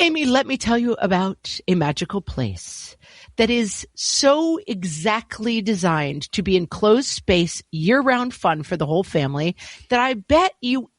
Amy, let me tell you about a magical place that is so exactly designed to be enclosed space, year-round fun for the whole family that I bet you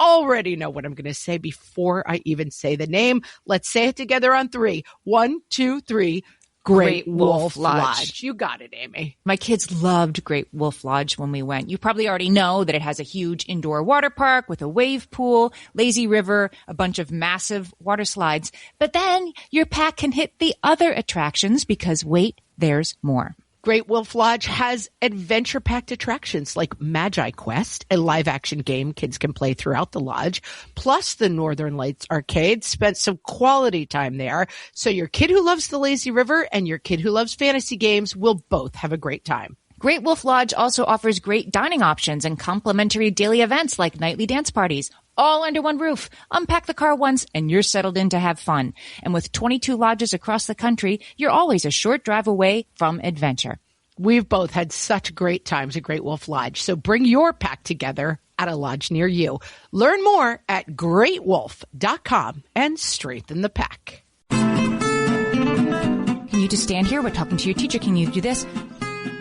already know what I'm going to say before I even say the name. Let's say it together on 3. 1, 2, 3. Great Wolf Lodge. You got it, Amy. My kids loved Great Wolf Lodge when we went. You probably already know that it has a huge indoor water park with a wave pool, lazy river, a bunch of massive water slides. But then your pack can hit the other attractions because, wait, there's more. Great Wolf Lodge has adventure-packed attractions like Magi Quest, a live-action game kids can play throughout the lodge, plus the Northern Lights Arcade. Spent some quality time there, so your kid who loves the lazy river and your kid who loves fantasy games will both have a great time. Great Wolf Lodge also offers great dining options and complimentary daily events like nightly dance parties, all under one roof. Unpack the car once and you're settled in to have fun. And with 22 lodges across the country, you're always a short drive away from adventure. We've both had such great times at Great Wolf Lodge, so bring your pack together at a lodge near you. Learn more at greatwolf.com and strengthen the pack. Can you just stand here? We're talking to your teacher. Can you do this?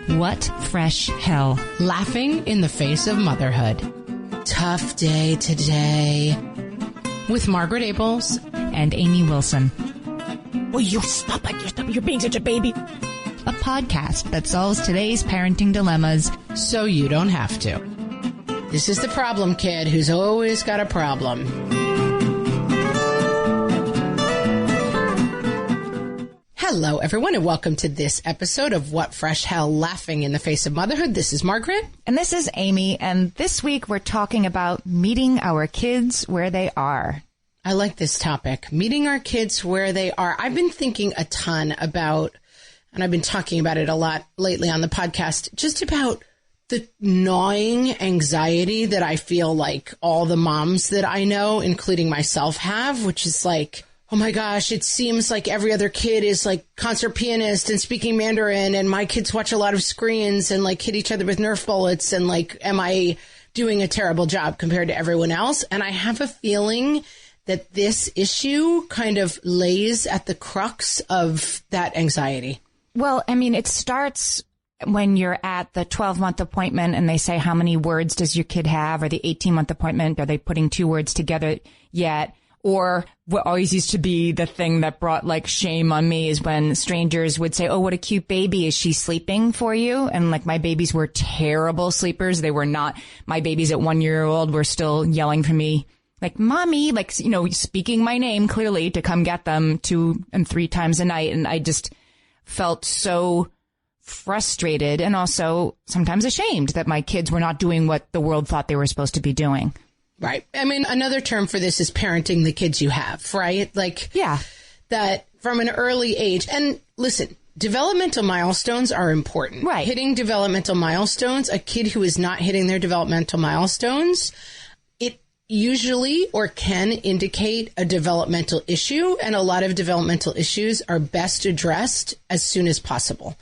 What fresh hell? Laughing in the face of motherhood. Tough day today. With Margaret Abels and Amy Wilson. Will you stop it? You're being such a baby. A podcast that solves today's parenting dilemmas so you don't have to. This is the problem kid who's always got a problem. Hello, everyone, and welcome to this episode of What Fresh Hell, Laughing in the Face of Motherhood. This is Margaret. And this is Amy. And this week we're talking about meeting our kids where they are. I like this topic, meeting our kids where they are. I've been thinking a ton about, and I've been talking about it a lot lately on the podcast, just about the gnawing anxiety that I feel like all the moms that I know, including myself, have, which is like, oh my gosh, it seems like every other kid is like concert pianist and speaking Mandarin, and my kids watch a lot of screens and like hit each other with Nerf bullets, and like, am I doing a terrible job compared to everyone else? And I have a feeling that this issue kind of lays at the crux of that anxiety. Well, I mean, it starts when you're at the 12-month appointment and they say, how many words does your kid have? Or the 18-month appointment, are they putting 2 words together yet? Or what always used to be the thing that brought like shame on me is when strangers would say, oh, what a cute baby. Is she sleeping for you? And like my babies were terrible sleepers. They were not. My babies at 1-year-old were still yelling for me, like, mommy, like, you know, speaking my name clearly to come get them 2 and 3 times a night. And I just felt so frustrated and also sometimes ashamed that my kids were not doing what the world thought they were supposed to be doing. Right. I mean, another term for this is parenting the kids you have, right? Like, yeah, that from an early age. And listen, developmental milestones are important. Right. Hitting developmental milestones, a kid who is not hitting their developmental milestones, it usually or can indicate a developmental issue. And a lot of developmental issues are best addressed as soon as possible.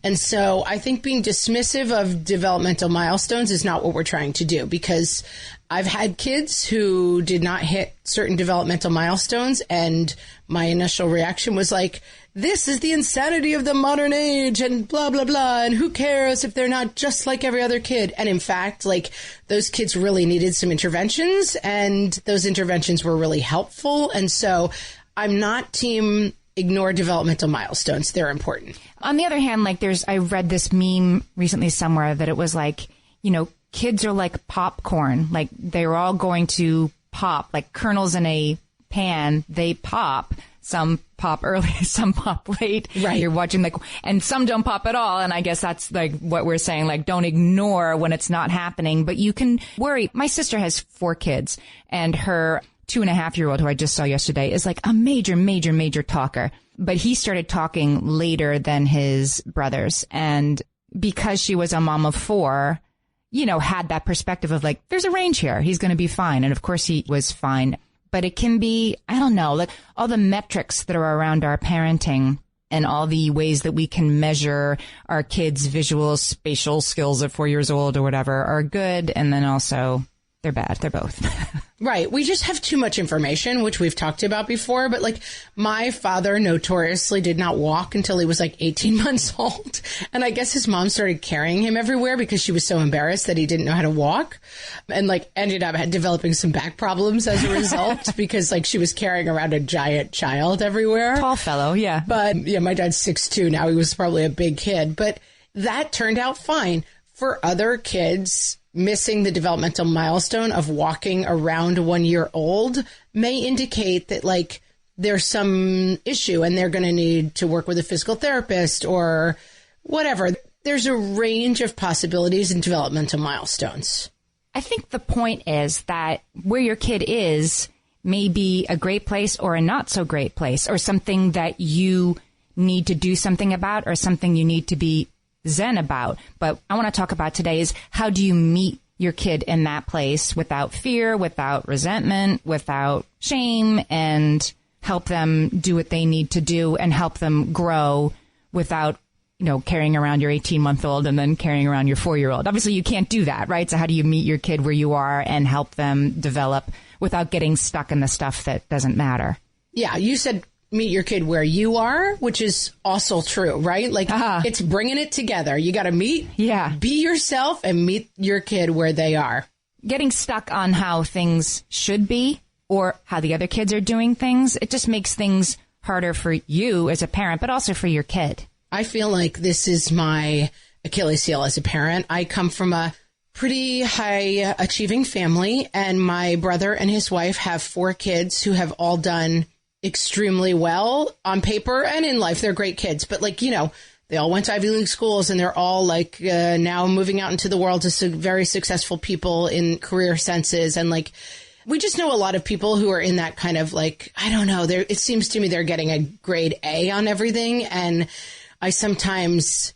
And so I think being dismissive of developmental milestones is not what we're trying to do, because I've had kids who did not hit certain developmental milestones, and my initial reaction was like, this is the insanity of the modern age and blah, blah, blah, and who cares if they're not just like every other kid? And in fact, like, those kids really needed some interventions, and those interventions were really helpful. And so I'm not team ignore developmental milestones. They're important. On the other hand, like I read this meme recently somewhere that it was like, you know, kids are like popcorn, like they're all going to pop, like kernels in a pan, they pop. Some pop early, some pop late. Right. You're watching like, and some don't pop at all. And I guess that's like what we're saying, like don't ignore when it's not happening, but you can worry. My sister has 4 kids, and her 2.5-year-old, who I just saw yesterday, is like a major talker. But he started talking later than his brothers. And because she was a mom of 4, you know, had that perspective of like, there's a range here. He's going to be fine. And of course he was fine. But it can be, I don't know, like all the metrics that are around our parenting and all the ways that we can measure our kids' visual, spatial skills at 4 years old or whatever are good. And then also they're bad. They're both. Right. We just have too much information, which we've talked about before. But like my father notoriously did not walk until he was like 18 months old. And I guess his mom started carrying him everywhere because she was so embarrassed that he didn't know how to walk, and like ended up developing some back problems as a result because like she was carrying around a giant child everywhere. Tall fellow. Yeah. But yeah, my dad's 6'2". Now he was probably a big kid, but that turned out fine. For other kids, missing the developmental milestone of walking around 1 year old may indicate that like there's some issue and they're going to need to work with a physical therapist or whatever. There's a range of possibilities in developmental milestones. I think the point is that where your kid is may be a great place or a not so great place, or something that you need to do something about, or something you need to be zen about. But I want to talk about today is how do you meet your kid in that place without fear, without resentment, without shame, and help them do what they need to do and help them grow without, you know, carrying around your 18-month-old and then carrying around your 4-year-old. Obviously, you can't do that, right? So how do you meet your kid where you are and help them develop without getting stuck in the stuff that doesn't matter? Yeah, you said meet your kid where you are, which is also true, right? Like it's bringing it together. You got to meet, be yourself and meet your kid where they are. Getting stuck on how things should be or how the other kids are doing things, it just makes things harder for you as a parent, but also for your kid. I feel like this is my Achilles heel as a parent. I come from a pretty high achieving family, and my brother and his wife have 4 kids who have all done extremely well on paper and in life. They're great kids, but like, you know, they all went to Ivy League schools and they're all like now moving out into the world as very successful people in career senses. And like, we just know a lot of people who are in that kind of like, I don't know, it seems to me they're getting a grade A on everything. And I sometimes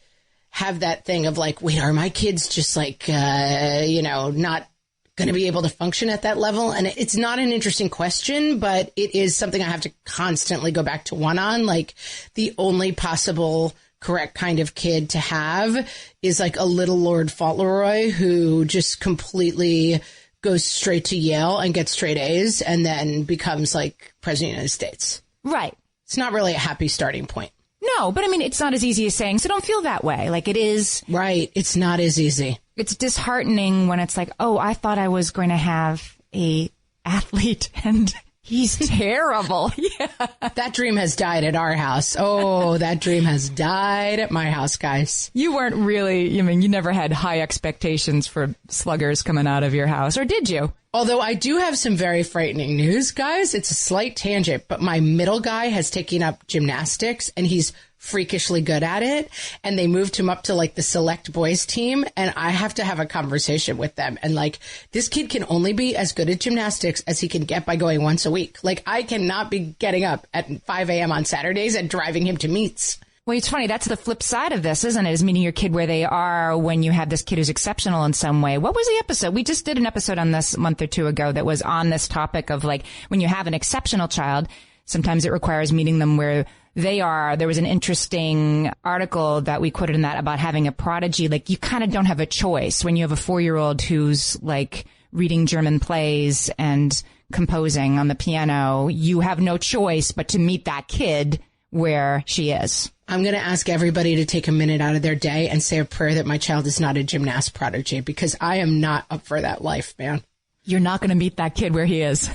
have that thing of like, wait, are my kids just like, you know, not going to be able to function at that level? And it's not an interesting question, but it is something I have to constantly go back to one on. Like the only possible correct kind of kid to have is like a little Lord Fauntleroy who just completely goes straight to Yale and gets straight A's and then becomes like president of the United States. Right. It's not really a happy starting point. No, but I mean, it's not as easy as saying, so don't feel that way. Like it is. Right. It's not as easy. It's disheartening when it's like, oh, I thought I was going to have a athlete and he's terrible. Yeah. That dream has died at our house. Oh, that dream has died at my house, guys. You weren't really, I mean, you never had high expectations for sluggers coming out of your house, or did you? Although I do have some very frightening news, guys. It's a slight tangent, but my middle guy has taken up gymnastics and he's freakishly good at it. And they moved him up to like the select boys team. And I have to have a conversation with them. And like, this kid can only be as good at gymnastics as he can get by going once a week. Like I cannot be getting up at 5 a.m. on Saturdays and driving him to meets. Well, it's funny. That's the flip side of this, isn't it? Is meeting your kid where they are when you have this kid who's exceptional in some way. What was the episode? We just did an episode on this a month or two ago that was on this topic of like when you have an exceptional child, sometimes it requires meeting them where they are. There was an interesting article that we quoted in that about having a prodigy. Like you kind of don't have a choice when you have a 4-year-old who's like reading German plays and composing on the piano. You have no choice but to meet that kid where she is. I'm going to ask everybody to take a minute out of their day and say a prayer that my child is not a gymnast prodigy, because I am not up for that life, man. You're not going to meet that kid where he is.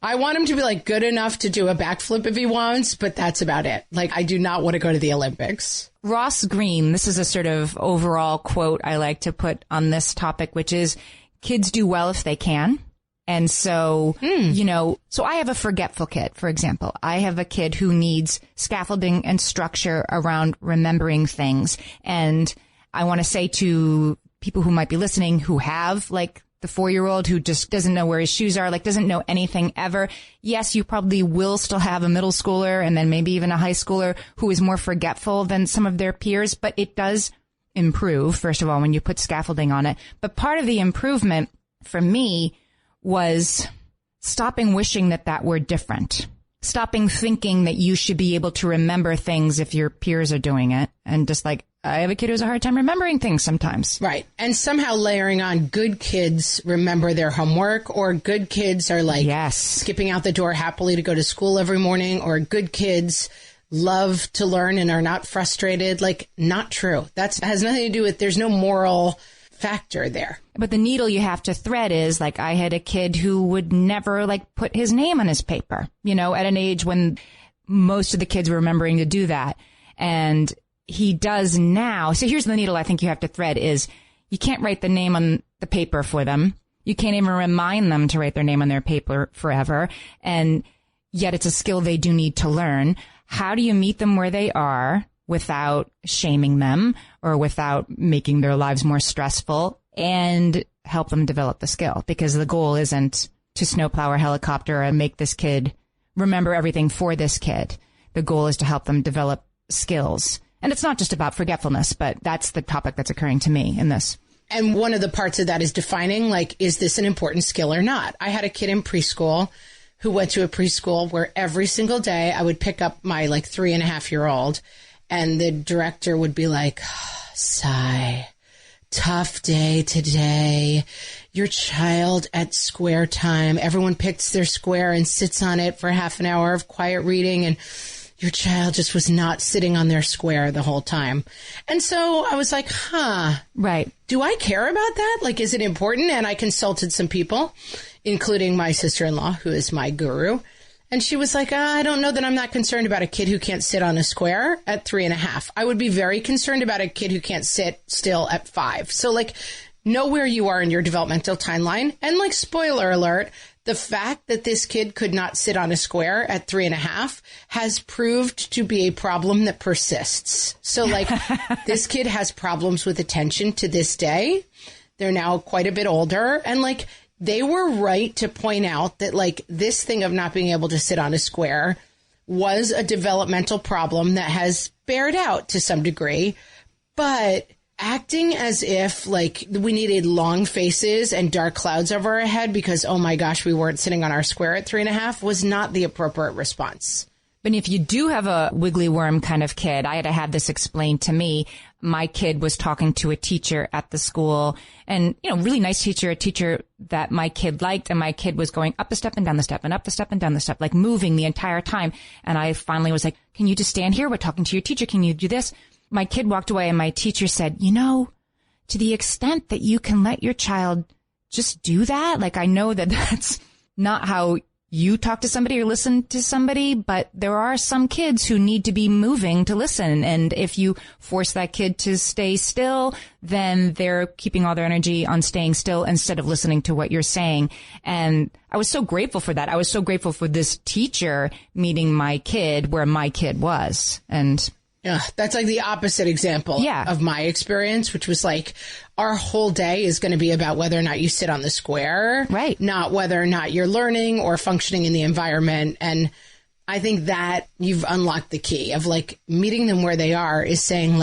I want him to be like good enough to do a backflip if he wants, but that's about it. Like, I do not want to go to the Olympics. Ross Green, this is a sort of overall quote I like to put on this topic, which is kids do well if they can. And so, you know, so I have a forgetful kid, for example. I have a kid who needs scaffolding and structure around remembering things. And I want to say to people who might be listening who have like the 4-year-old who just doesn't know where his shoes are, like doesn't know anything ever. Yes, you probably will still have a middle schooler and then maybe even a high schooler who is more forgetful than some of their peers, but it does improve, first of all, when you put scaffolding on it. But part of the improvement for me was stopping wishing that were different. stopping thinking that you should be able to remember things if your peers are doing it. And just like, I have a kid who has a hard time remembering things sometimes. Right. And somehow layering on good kids remember their homework, or good kids are like skipping out the door happily to go to school every morning, or good kids love to learn and are not frustrated. Like, not true. That has nothing to do with, there's no moral factor there. But the needle you have to thread is, like, I had a kid who would never like put his name on his paper, you know, at an age when most of the kids were remembering to do that. And he does now. So here's the needle I think you have to thread is you can't write the name on the paper for them. You can't even remind them to write their name on their paper forever. And yet it's a skill they do need to learn. How do you meet them where they are without shaming them or without making their lives more stressful, and help them develop the skill? Because the goal isn't to snowplow or helicopter and make this kid remember everything for this kid. The goal is to help them develop skills. And it's not just about forgetfulness, but that's the topic that's occurring to me in this. And one of the parts of that is defining, like, is this an important skill or not? I had a kid in preschool who went to a preschool where every single day I would pick up my 3.5-year-old, and the director would be like, sigh, tough day today. Your child at square time, everyone picks their square and sits on it for half an hour of quiet reading, and your child just was not sitting on their square the whole time. And so I was like, right. Do I care about that? Like, is it important? And I consulted some people, including my sister-in-law, who is my guru. And she was like, I don't know that I'm not concerned about a kid who can't sit on a square at 3.5. I would be very concerned about a kid who can't sit still at 5. So, know where you are in your developmental timeline. And, spoiler alert, the fact that this kid could not sit on a square at 3.5 has proved to be a problem that persists. So, this kid has problems with attention to this day. They're now quite a bit older. And, they were right to point out that, this thing of not being able to sit on a square was a developmental problem that has bared out to some degree. But acting as if, we needed long faces and dark clouds over our head because, oh my gosh, we weren't sitting on our square at 3.5 was not the appropriate response. But if you do have a wiggly worm kind of kid, I had to have this explained to me. My kid was talking to a teacher at the school, and, really nice teacher, a teacher that my kid liked. And my kid was going up the step and down the step and up the step and down the step, moving the entire time. And I finally was like, can you just stand here? We're talking to your teacher. Can you do this? My kid walked away and my teacher said, to the extent that you can let your child just do that, I know that that's not how you talk to somebody or listen to somebody, but there are some kids who need to be moving to listen. And if you force that kid to stay still, then they're keeping all their energy on staying still instead of listening to what you're saying. And I was so grateful for that. I was so grateful for this teacher meeting my kid where my kid was. And yeah, that's the opposite example of my experience, which was our whole day is going to be about whether or not you sit on the square, right? Not whether or not you're learning or functioning in the environment. And I think that you've unlocked the key of meeting them where they are is saying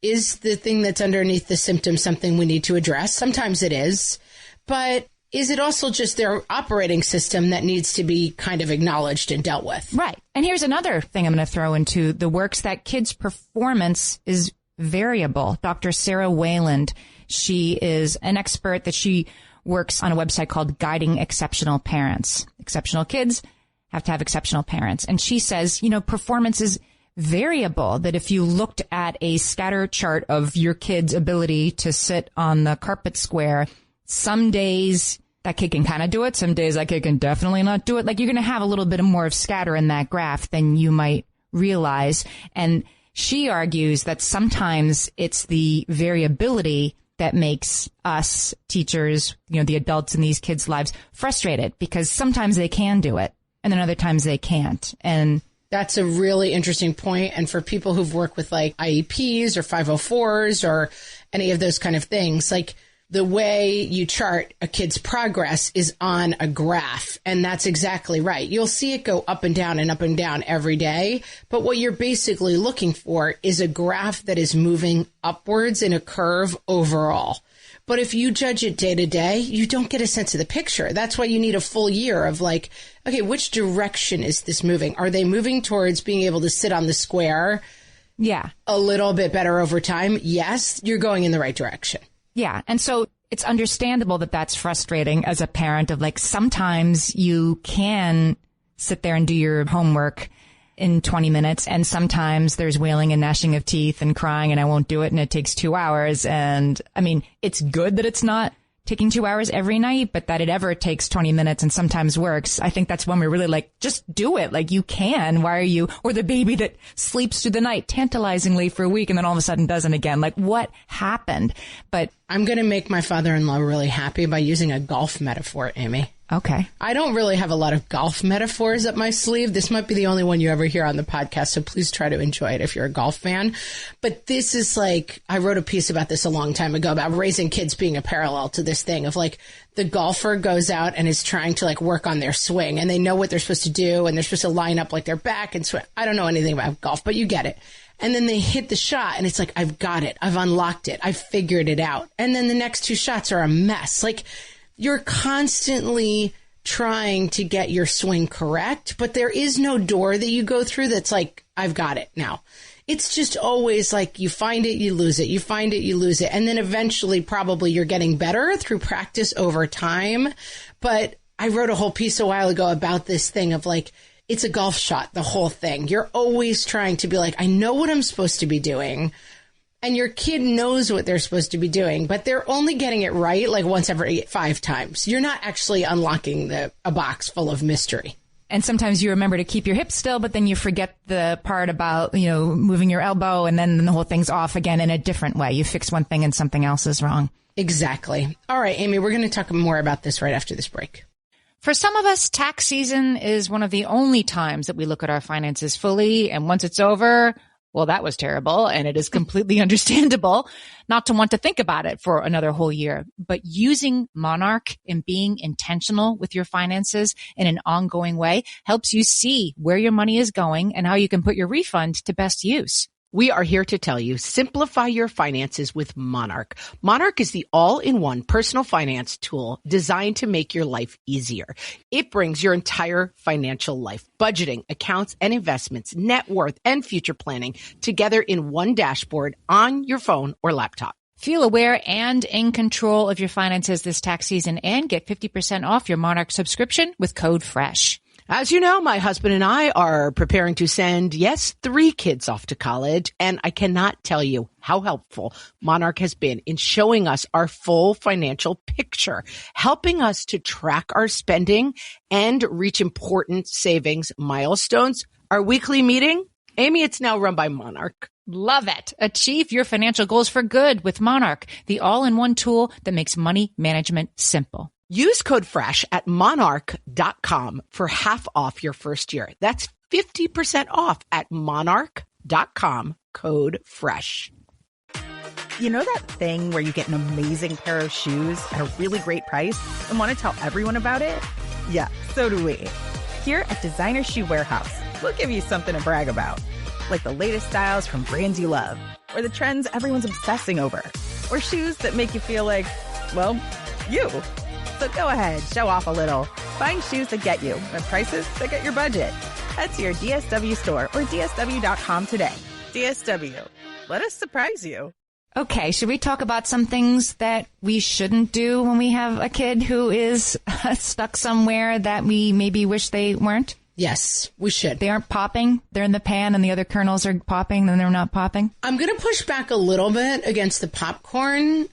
is the thing that's underneath the symptom something we need to address? Sometimes it is, but is it also just their operating system that needs to be kind of acknowledged and dealt with? Right. And here's another thing I'm going to throw into the works, that kids' performance is variable. Dr. Sarah Wayland, she is an expert that she works on a website called Guiding Exceptional Parents. Exceptional kids have to have exceptional parents. And she says, performance is variable, that if you looked at a scatter chart of your kid's ability to sit on the carpet square, some days that kid can kind of do it. Some days that kid can definitely not do it. You're going to have a little bit more of scatter in that graph than you might realize. And she argues that sometimes it's the variability that makes us teachers, the adults in these kids' lives, frustrated because sometimes they can do it and then other times they can't. And that's a really interesting point. And for people who've worked with IEPs or 504s or any of those kind of things, the way you chart a kid's progress is on a graph. And that's exactly right. You'll see it go up and down every day. But what you're basically looking for is a graph that is moving upwards in a curve overall. But if you judge it day to day, you don't get a sense of the picture. That's why you need a full year of like, okay, which direction is this moving? Are they moving towards being able to sit on the square? Yeah. A little bit better over time? Yes, you're going in the right direction. Yeah. And so it's understandable that that's frustrating as a parent of like, sometimes you can sit there and do your homework in 20 minutes. And sometimes there's wailing and gnashing of teeth and crying and I won't do it. And it takes 2 hours. And I mean, it's good that it's not taking 2 hours every night, but that it ever takes 20 minutes and sometimes works. I think that's when we're really like, just do it. Like you can. Why are you? Or the baby that sleeps through the night tantalizingly for a week and then all of a sudden doesn't again. Like what happened? But I'm going to make my father-in-law really happy by using a golf metaphor, Amy. Okay. I don't really have a lot of golf metaphors up my sleeve. This might be the only one you ever hear on the podcast, so please try to enjoy it if you're a golf fan. But this is like, I wrote a piece about this a long time ago about raising kids being a parallel to this thing of like the golfer goes out and is trying to like work on their swing and they know what they're supposed to do and they're supposed to line up like their back and swing. I don't know anything about golf, but you get it. And then they hit the shot and it's like, I've got it. I've unlocked it. I've figured it out. And then the next 2 shots are a mess. Like, you're constantly trying to get your swing correct, but there is no door that you go through that's like, I've got it now. It's just always like you find it, you lose it, you find it, you lose it. And then eventually probably you're getting better through practice over time. But I wrote a whole piece a while ago about this thing of like, it's a golf shot, the whole thing. You're always trying to be like, I know what I'm supposed to be doing. And your kid knows what they're supposed to be doing, but they're only getting it right like once every 5 times. You're not actually unlocking a box full of mystery. And sometimes you remember to keep your hips still, but then you forget the part about, moving your elbow and then the whole thing's off again in a different way. You fix one thing and something else is wrong. Exactly. All right, Amy, we're going to talk more about this right after this break. For some of us, tax season is one of the only times that we look at our finances fully. And once it's over, well, that was terrible, and it is completely understandable not to want to think about it for another whole year. But using Monarch and being intentional with your finances in an ongoing way helps you see where your money is going and how you can put your refund to best use. We are here to tell you, simplify your finances with Monarch. Monarch is the all-in-one personal finance tool designed to make your life easier. It brings your entire financial life, budgeting, accounts and investments, net worth, and future planning together in one dashboard on your phone or laptop. Feel aware and in control of your finances this tax season and get 50% off your Monarch subscription with code FRESH. As you know, my husband and I are preparing to send, 3 kids off to college, and I cannot tell you how helpful Monarch has been in showing us our full financial picture, helping us to track our spending and reach important savings milestones. Our weekly meeting, Amy, it's now run by Monarch. Love it. Achieve your financial goals for good with Monarch, the all-in-one tool that makes money management simple. Use code FRESH at monarch.com for half off your first year. That's 50% off at monarch.com, code FRESH. You know that thing where you get an amazing pair of shoes at a really great price and want to tell everyone about it? Yeah, so do we. Here at Designer Shoe Warehouse, we'll give you something to brag about, like the latest styles from brands you love, or the trends everyone's obsessing over, or shoes that make you feel like, well, you. So go ahead, show off a little. Find shoes that get you at prices that get your budget. Head to your DSW store or DSW.com today. DSW, let us surprise you. Okay, should we talk about some things that we shouldn't do when we have a kid who is stuck somewhere that we maybe wish they weren't? Yes, we should. They aren't popping. They're in the pan and the other kernels are popping and they're not popping. I'm going to push back a little bit against the popcorn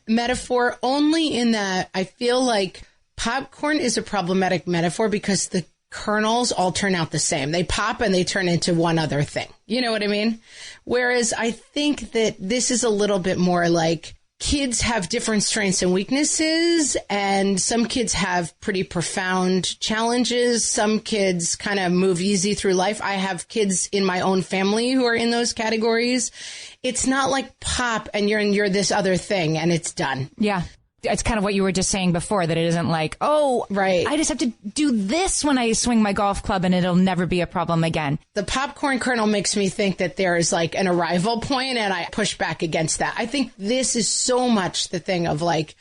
metaphor, only in that I feel like popcorn is a problematic metaphor because the kernels all turn out the same. They pop and they turn into one other thing. You know what I mean? Whereas I think that this is a little bit more like kids have different strengths and weaknesses, and some kids have pretty profound challenges. Some kids kind of move easy through life. I have kids in my own family who are in those categories. It's not like pop and you're this other thing and it's done. Yeah. It's kind of what you were just saying before, that it isn't like, oh, right, I just have to do this when I swing my golf club and it'll never be a problem again. The popcorn kernel makes me think that there is like an arrival point, and I push back against that. I think this is so much the thing of like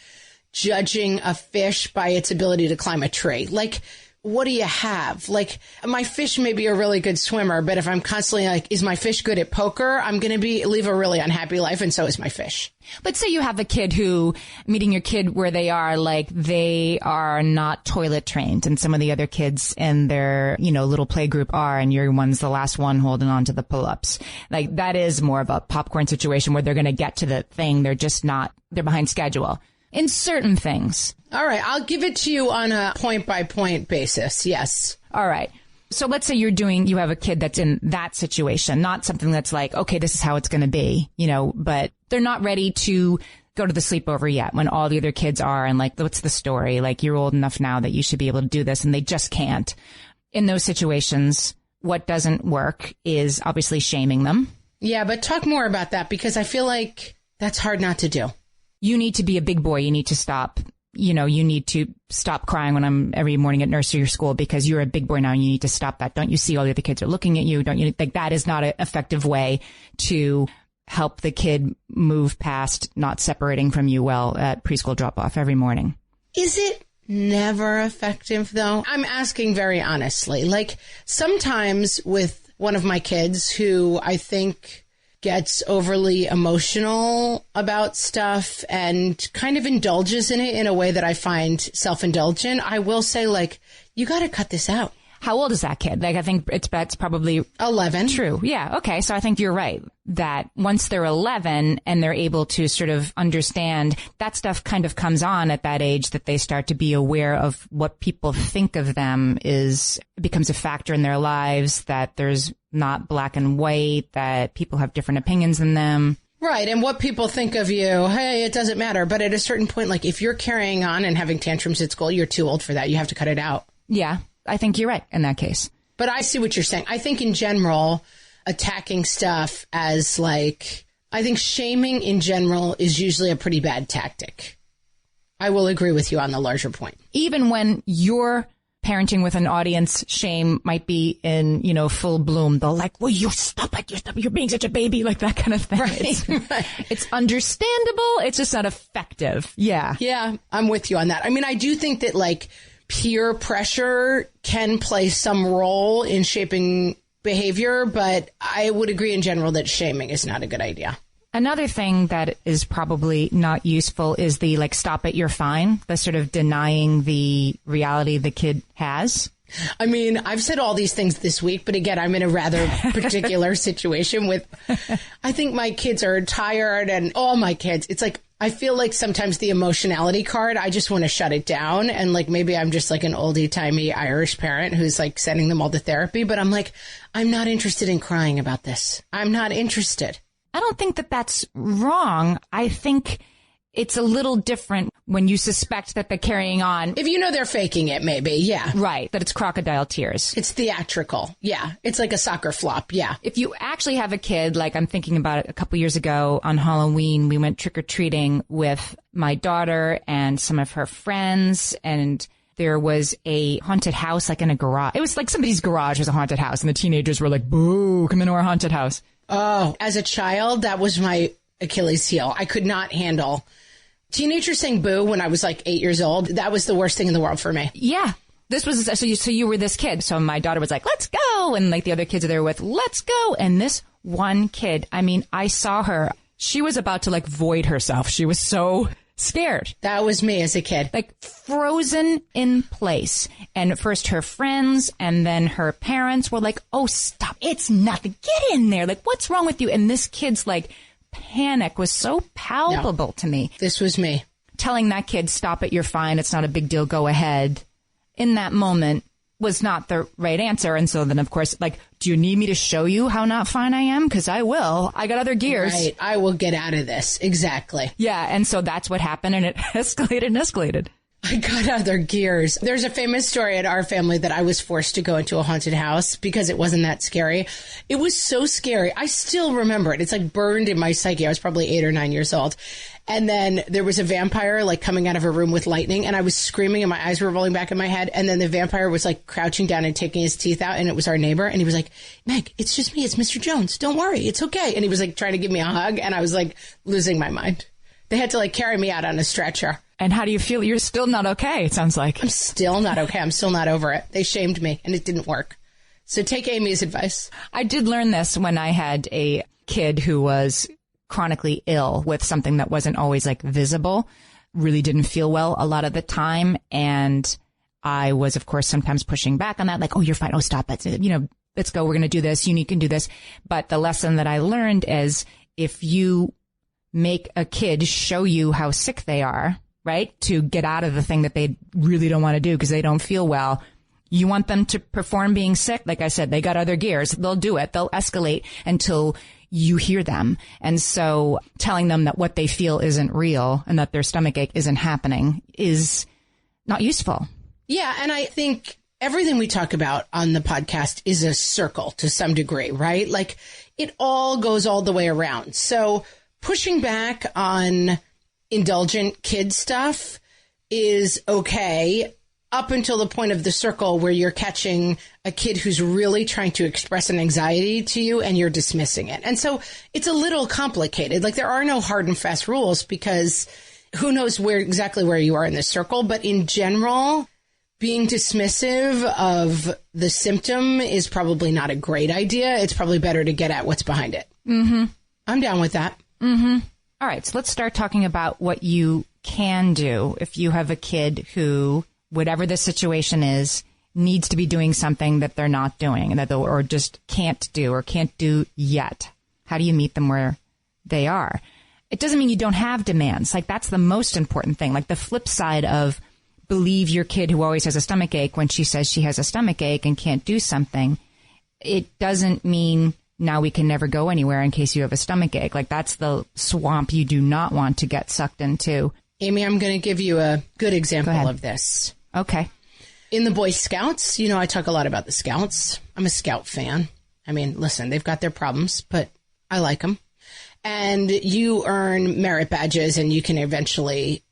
judging a fish by its ability to climb a tree. Like, what do you have? Like, my fish may be a really good swimmer, but if I'm constantly like, is my fish good at poker? I'm going to live a really unhappy life, and so is my fish. But say you have a kid who, meeting your kid where they are, like, they are not toilet trained, and some of the other kids in their, little play group are, and your one's the last one holding on to the pull-ups. Like, that is more of a popcorn situation where they're going to get to the thing. They're just not, they're behind schedule in certain things. All right. I'll give it to you on a point by point basis. Yes. All right. So let's say you have a kid that's in that situation, not something that's like, okay, this is how it's going to be, but they're not ready to go to the sleepover yet when all the other kids are. And like, what's the story? Like, you're old enough now that you should be able to do this, and they just can't. In those situations, what doesn't work is obviously shaming them. Yeah, but talk more about that, because I feel like that's hard not to do. You need to be a big boy. You need to stop. You need to stop crying when I'm every morning at nursery or school, because you're a big boy now and you need to stop that. Don't you see all the other kids are looking at you? Don't you think that is not an effective way to help the kid move past not separating from you well at preschool drop-off every morning? Is it never effective, though? I'm asking very honestly. Like, sometimes with one of my kids who I think gets overly emotional about stuff and kind of indulges in it in a way that I find self-indulgent, I will say, like, you got to cut this out. How old is that kid? Like, I think it's probably 11. True. Yeah. Okay. So I think you're right that once they're 11 and they're able to sort of understand, that stuff kind of comes on at that age, that they start to be aware of what people think of them becomes a factor in their lives, that there's not black and white, that people have different opinions than them. Right. And what people think of you, hey, it doesn't matter. But at a certain point, like, if you're carrying on and having tantrums at school, you're too old for that. You have to cut it out. Yeah. I think you're right in that case. But I see what you're saying. I think in general, attacking stuff as like, I think shaming in general is usually a pretty bad tactic. I will agree with you on the larger point. Even when you're parenting with an audience, shame might be in, full bloom. They'll like, well, you stop it. You're being such a baby, like that kind of thing. Right. It's understandable. It's just not effective. Yeah. Yeah, I'm with you on that. I mean, I do think that like peer pressure can play some role in shaping behavior, but I would agree in general that shaming is not a good idea. Another thing that is probably not useful is the like, stop it, you're fine, the sort of denying the reality the kid has. I mean, I've said all these things this week, but again, I'm in a rather particular situation with, I think my kids are tired, and all my kids, it's like, I feel like sometimes the emotionality card, I just want to shut it down. And like, maybe I'm just like an oldie timey Irish parent who's like sending them all to therapy. But I'm like, I'm not interested in crying about this. I'm not interested. I don't think that that's wrong. I think it's a little different when you suspect that they're carrying on. If you know they're faking it, maybe. Yeah. Right. That it's crocodile tears. It's theatrical. Yeah. It's like a soccer flop. Yeah. If you actually have a kid, like I'm thinking about it, a couple years ago on Halloween, we went trick-or-treating with my daughter and some of her friends, and there was a haunted house like in a garage. It was like somebody's garage was a haunted house, and the teenagers were like, boo, come into our haunted house. Oh, as a child, that was my Achilles heel. I could not handle teenagers saying boo when I was like 8 years old. That was the worst thing in the world for me. Yeah. This was, so you were this kid. So my daughter was like, let's go. And like the other kids are there with, let's go. And this one kid, I mean, I saw her. She was about to like void herself. She was so scared. That was me as a kid. Like frozen in place. And first her friends and then her parents were like, oh, stop. It's nothing. Get in there. Like, what's wrong with you? And this kid's like panic was so palpable to me. This was me. Telling that kid, stop it. You're fine. It's not a big deal. Go ahead. In that moment was not the right answer. And so then, of course, like, do you need me to show you how not fine I am? Because I will. I got other gears. Right. I will get out of this. Exactly. Yeah. And so that's what happened. And it escalated and escalated. I got other gears. There's a famous story at our family that I was forced to go into a haunted house because it wasn't that scary. It was so scary. I still remember it. It's like burned in my psyche. I was probably 8 or 9 years old. And then there was a vampire like coming out of a room with lightning, and I was screaming and my eyes were rolling back in my head. And then the vampire was like crouching down and taking his teeth out, and it was our neighbor. And he was like, Meg, it's just me. It's Mr. Jones. Don't worry. It's okay. And he was like trying to give me a hug, and I was like losing my mind. They had to like carry me out on a stretcher. And how do you feel? You're still not okay, it sounds like. I'm still not okay. I'm still not over it. They shamed me and it didn't work. So take Amy's advice. I did learn this when I had a kid who was chronically ill with something that wasn't always like visible, really didn't feel well a lot of the time. And I was, of course, sometimes pushing back on that, like, oh, you're fine. Oh, stop it. You know, let's go. We're going to do this. You can do this. But the lesson that I learned is if you make a kid show you how sick they are, right, to get out of the thing that they really don't want to do because they don't feel well, you want them to perform being sick. Like I said, they got other gears. They'll do it. They'll escalate until you hear them. And so telling them that what they feel isn't real and that their stomachache isn't happening is not useful. Yeah. And I think everything we talk about on the podcast is a circle to some degree, right? Like it all goes all the way around. So pushing back on indulgent kid stuff is okay up until the point of the circle where you're catching a kid who's really trying to express an anxiety to you and you're dismissing it. And so it's a little complicated. Like there are no hard and fast rules because who knows exactly where you are in the circle. But in general, being dismissive of the symptom is probably not a great idea. It's probably better to get at what's behind it. Mm-hmm. I'm down with that. Mm-hmm. All right, so let's start talking about what you can do if you have a kid who, whatever the situation is, needs to be doing something that they're not doing or just can't do or can't do yet. How do you meet them where they are? It doesn't mean you don't have demands. Like that's the most important thing. Like the flip side of believe your kid who always has a stomachache when she says she has a stomachache and can't do something. It doesn't mean now we can never go anywhere in case you have a stomachache. Like that's the swamp you do not want to get sucked into. Amy, I'm going to give you a good example of this. Okay. In the Boy Scouts, you know, I talk a lot about the Scouts. I'm a Scout fan. I mean, listen, they've got their problems, but I like them. And you earn merit badges and you can eventually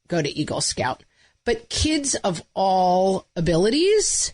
go to Eagle Scout. But kids of all abilities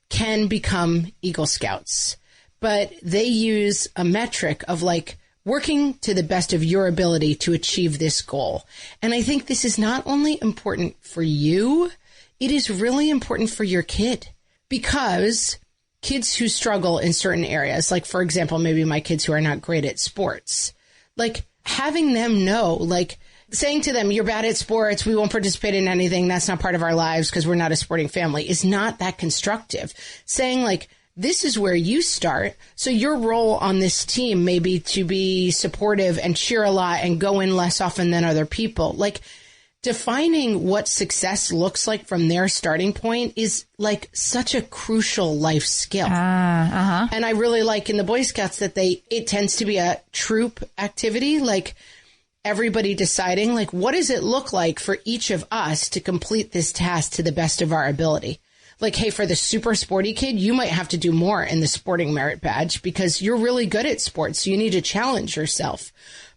can become Eagle Scouts. But they use a metric of like working to the best of your ability to achieve this goal. And I think this is not only important for you, it is really important for your kid because kids who struggle in certain areas, like, for example, maybe my kids who are not great at sports, like having them know, like saying to them, you're bad at sports, we won't participate in anything, that's not part of our lives because we're not a sporting family, is not that constructive. Saying like, this is where you start. So your role on this team may be to be supportive and cheer a lot and go in less often than other people. Like defining what success looks like from their starting point is like such a crucial life skill. And I really like in the Boy Scouts that it tends to be a troop activity, like everybody deciding like, what does it look like for each of us to complete this task to the best of our ability? Like, hey, for the super sporty kid, you might have to do more in the sporting merit badge because you're really good at sports. So you need to challenge yourself.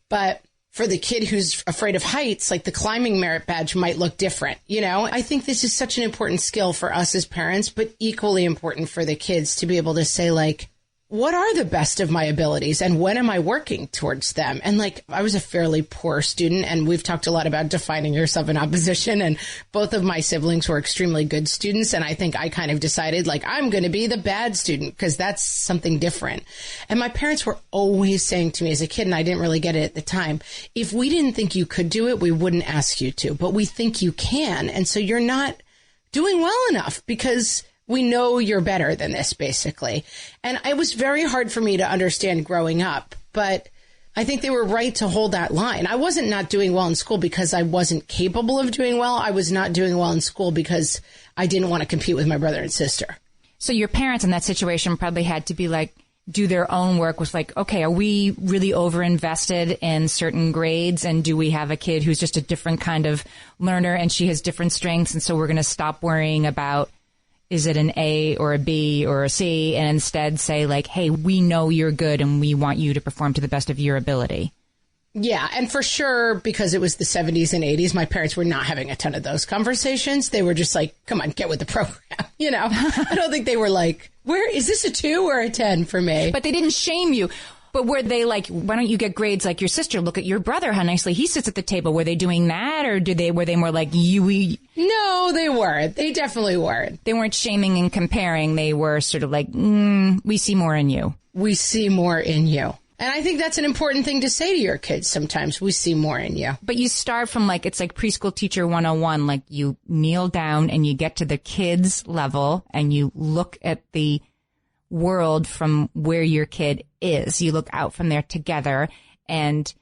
But for the kid who's afraid of heights, like the climbing merit badge might look different. You know, I think this is such an important skill for us as parents, but equally important for the kids to be able to say, like, what are the best of my abilities and when am I working towards them? And like, I was a fairly poor student and we've talked a lot about defining yourself in opposition, and both of my siblings were extremely good students. And I think I kind of decided like, I'm going to be the bad student because that's something different. And my parents were always saying to me as a kid, and I didn't really get it at the time, if we didn't think you could do it, we wouldn't ask you to, but we think you can. And so you're not doing well enough because we know you're better than this, basically. And it was very hard for me to understand growing up, but I think they were right to hold that line. I wasn't not doing well in school because I wasn't capable of doing well. I was not doing well in school because I didn't want to compete with my brother and sister. So your parents in that situation probably had to be like, do their own work with like, okay, are we really over-invested in certain grades? And do we have a kid who's just a different kind of learner and she has different strengths? And so we're going to stop worrying about, is it an A or a B or a C? And instead say like, hey, we know you're good and we want you to perform to the best of your ability. Yeah, and for sure, because it was the 70s and 80s, my parents were not having a ton of those conversations. They were just like, come on, get with the program. You know, I don't think they were like, where is this, a 2 or a 10 for me? But they didn't shame you. But were they like, why don't you get grades like your sister? Look at your brother, how nicely he sits at the table. Were they doing that, or were they more like you? No, they weren't. They definitely weren't. They weren't shaming and comparing. They were sort of like, we see more in you. We see more in you. And I think that's an important thing to say to your kids sometimes. We see more in you. But you start from like, it's like preschool teacher 101. Like you kneel down and you get to the kids level and you look at the world from where your kid is. You look out from there together and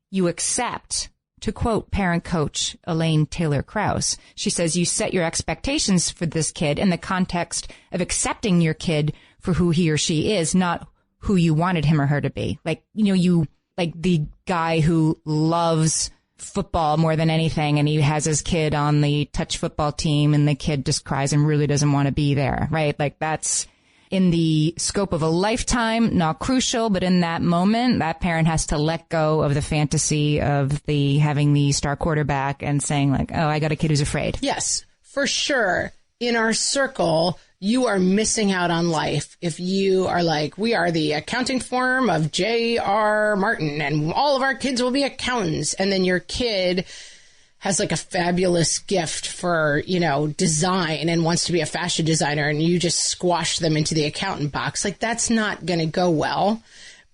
you accept, to quote parent coach Elaine Taylor Krause, she says, you set your expectations for this kid in the context of accepting your kid for who he or she is, not who you wanted him or her to be. Like, you know, you like the guy who loves football more than anything and he has his kid on the touch football team and the kid just cries and really doesn't want to be there, right? Like that's in the scope of a lifetime, not crucial, but in that moment, that parent has to let go of the fantasy of having the star quarterback and saying like, oh, I got a kid who's afraid. Yes, for sure. In our circle, you are missing out on life if you are like, we are the accounting firm of J.R. Martin and all of our kids will be accountants. And then your kid has like a fabulous gift for, you know, design and wants to be a fashion designer and you just squash them into the accountant box. Like that's not going to go well.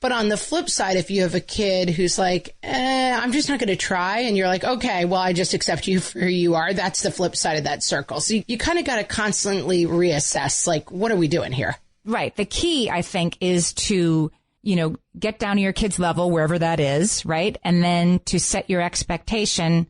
But on the flip side, if you have a kid who's like, I'm just not going to try. And you're like, okay, well, I just accept you for who you are. That's the flip side of that circle. So you kind of got to constantly reassess, like, what are we doing here? Right. The key, I think, is to, you know, get down to your kid's level, wherever that is, right? And then to set your expectation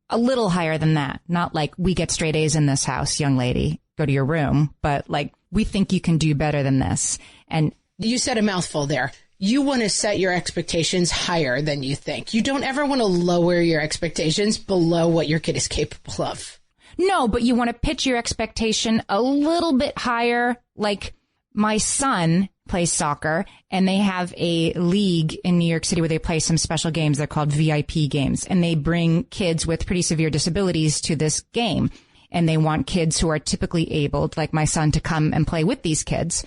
a little higher than that. Not like we get straight A's in this house, young lady, go to your room. But like, we think you can do better than this. And you said a mouthful there. You want to set your expectations higher than you think. You don't ever want to lower your expectations below what your kid is capable of. No, but you want to pitch your expectation a little bit higher. Like my son plays soccer and they have a league in New York City where they play some special games. They're called VIP games, and they bring kids with pretty severe disabilities to this game. And they want kids who are typically abled, like my son, to come and play with these kids.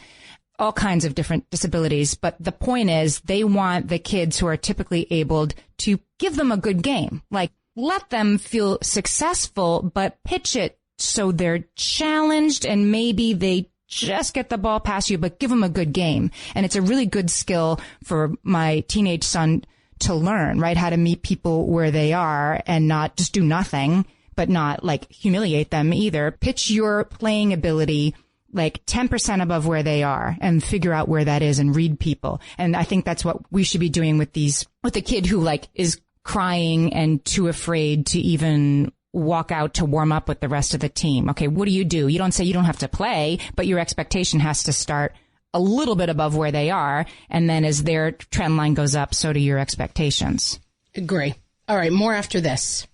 All kinds of different disabilities. But the point is they want the kids who are typically abled to give them a good game. Like let them feel successful, but pitch it so they're challenged and maybe they just get the ball past you, but give them a good game. And it's a really good skill for my teenage son to learn, right? How to meet people where they are and not just do nothing, but not like humiliate them either. Pitch your playing ability like 10% above where they are and figure out where that is and read people. And I think that's what we should be doing with the kid who like is crying and too afraid to even walk out to warm up with the rest of the team. Okay, what do? You don't say you don't have to play, but your expectation has to start a little bit above where they are. And then as their trend line goes up, so do your expectations. Agree. All right, more after this.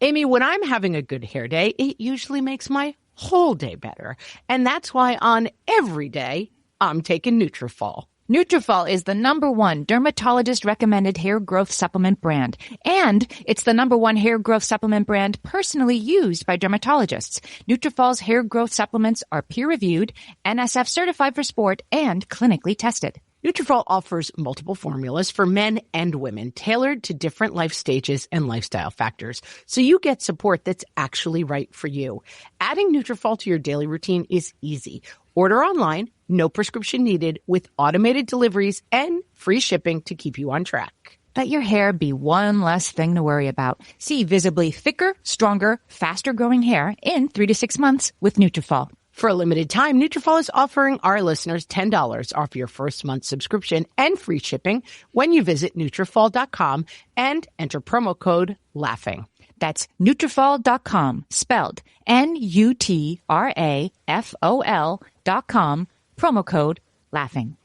Amy, when I'm having a good hair day, it usually makes my whole day better. And that's why on every day, I'm taking Nutrafol. Nutrafol is the #1 dermatologist-recommended hair growth supplement brand. And it's the #1 hair growth supplement brand personally used by dermatologists. Nutrafol's hair growth supplements are peer-reviewed, NSF certified for sport, and clinically tested. Nutrafol offers multiple formulas for men and women tailored to different life stages and lifestyle factors, so you get support that's actually right for you. Adding Nutrafol to your daily routine is easy. Order online, no prescription needed, with automated deliveries and free shipping to keep you on track. Let your hair be one less thing to worry about. See visibly thicker, stronger, faster-growing hair in 3 to 6 months with Nutrafol. For a limited time, Nutrafol is offering our listeners $10 off your first month subscription and free shipping when you visit Nutrafol.com and enter promo code LAUGHING. That's Nutrafol.com, spelled Nutrafol.com, promo code LAUGHING.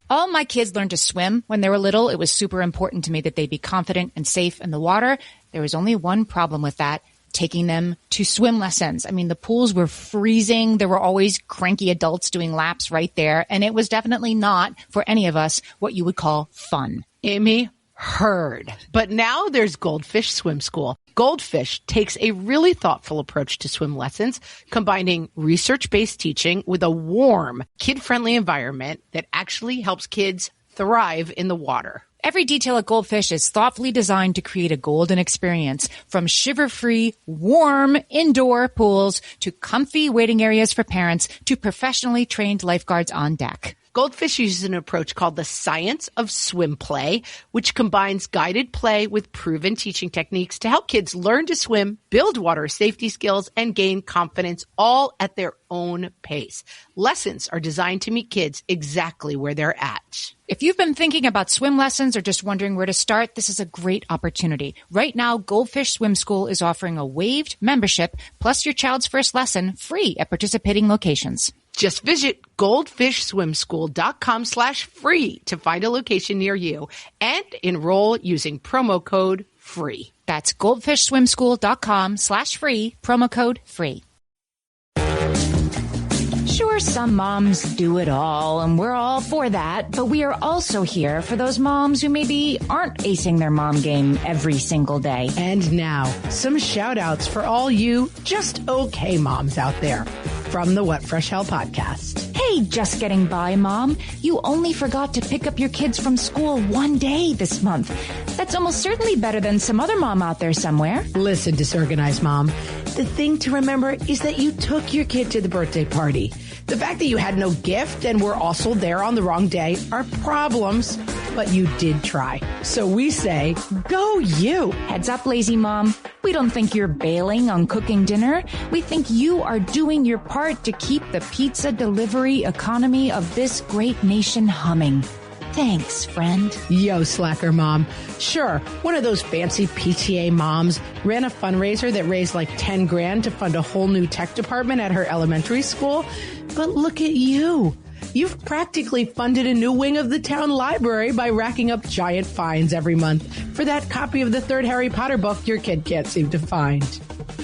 All my kids learned to swim when they were little. It was super important to me that they be confident and safe in the water. There was only one problem with that, taking them to swim lessons. I mean, the pools were freezing. There were always cranky adults doing laps right there. And it was definitely not, for any of us, what you would call fun. Amy, heard. But now there's Goldfish Swim School. Goldfish takes a really thoughtful approach to swim lessons, combining research-based teaching with a warm, kid-friendly environment that actually helps kids thrive in the water. Every detail at Goldfish is thoughtfully designed to create a golden experience, from shiver-free, warm indoor pools to comfy waiting areas for parents to professionally trained lifeguards on deck. Goldfish uses an approach called the science of swim play, which combines guided play with proven teaching techniques to help kids learn to swim, build water safety skills, and gain confidence all at their own pace. Lessons are designed to meet kids exactly where they're at. If you've been thinking about swim lessons or just wondering where to start, this is a great opportunity. Right now, Goldfish Swim School is offering a waived membership plus your child's first lesson free at participating locations. Just visit goldfishswimschool.com/free to find a location near you and enroll using promo code FREE. That's goldfishswimschool.com/free, promo code FREE. Sure, some moms do it all, and we're all for that, but we are also here for those moms who maybe aren't acing their mom game every single day. And now, some shout outs for all you just okay moms out there from the What Fresh Hell podcast. Hey, just getting by, Mom. You only forgot to pick up your kids from school one day this month. That's almost certainly better than some other mom out there somewhere. Listen, disorganized mom, the thing to remember is that you took your kid to the birthday party. The fact that you had no gift and were also there on the wrong day are problems, but you did try. So we say, go you. Heads up, lazy mom. We don't think you're bailing on cooking dinner. We think you are doing your part to keep the pizza delivery economy of this great nation humming. Thanks, friend. Yo, slacker mom. Sure, one of those fancy PTA moms ran a fundraiser that raised like 10 grand to fund a whole new tech department at her elementary school. But look at you. You've practically funded a new wing of the town library by racking up giant fines every month for that copy of the third Harry Potter book your kid can't seem to find.